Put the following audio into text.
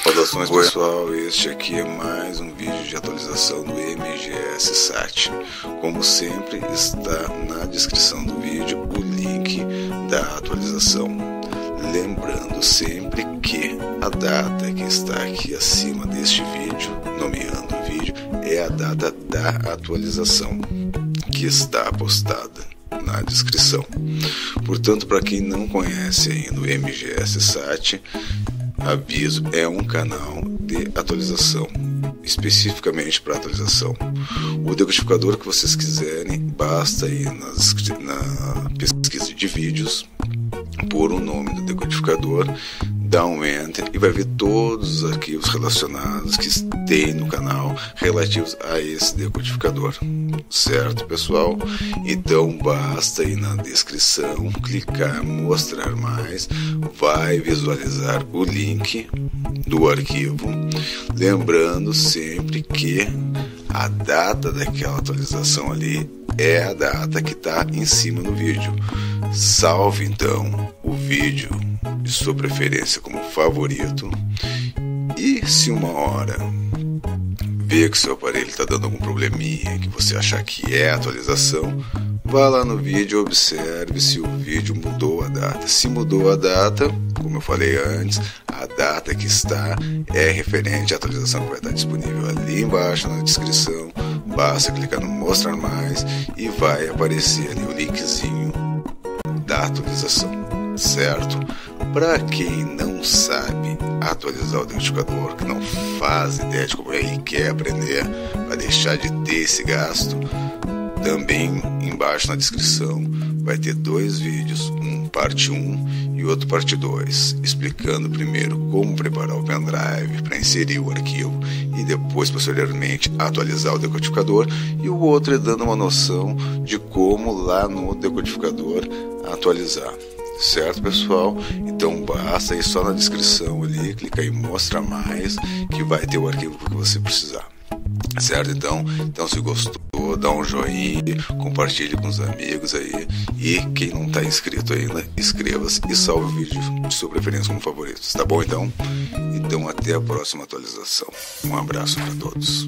Saudações pessoal, este aqui é mais um vídeo de atualização do MGS Sat. Como sempre, está na descrição do vídeo o link da atualização. Lembrando sempre que a data que está aqui acima deste vídeo, nomeando o vídeo, é a data da atualização, que está postada na descrição. Portanto, para quem não conhece ainda o MGS Sat, aviso, é um canal de atualização, especificamente para atualização. O decodificador que vocês quiserem, basta ir na pesquisa de vídeos, pôr o nome do decodificador, dá um enter e vai ver todos os arquivos relacionados que tem no canal relativos a esse decodificador. Certo, pessoal? Então basta ir na descrição, clicar mostrar mais, vai visualizar o link do arquivo. Lembrando sempre que a data daquela atualização ali é a data que está em cima do vídeo. Salve então o vídeo de sua preferência como favorito, e se uma hora ver que seu aparelho está dando algum probleminha que você achar que é atualização, vá lá no vídeo e observe se o vídeo mudou a data. Se mudou a data, como eu falei antes, a data que está é referente à atualização que vai estar disponível ali embaixo na descrição. Basta clicar no mostrar mais e vai aparecer ali o linkzinho da atualização, certo? Para quem não sabe atualizar o decodificador, que não faz ideia de como é e quer aprender para deixar de ter esse gasto, também embaixo na descrição vai ter dois vídeos, um parte 1 e outro parte 2, explicando primeiro como preparar o pendrive para inserir o arquivo e depois, posteriormente, atualizar o decodificador, e o outro é dando uma noção de como lá no decodificador atualizar. Certo, pessoal? Então basta ir só na descrição ali, clicar em mostra mais, que vai ter o arquivo que você precisar. Certo? Então se gostou, dá um joinha, compartilhe com os amigos aí, e quem não está inscrito ainda, inscreva-se e salve o vídeo de sua preferência como favoritos, tá bom? Então até a próxima atualização. Um abraço para todos.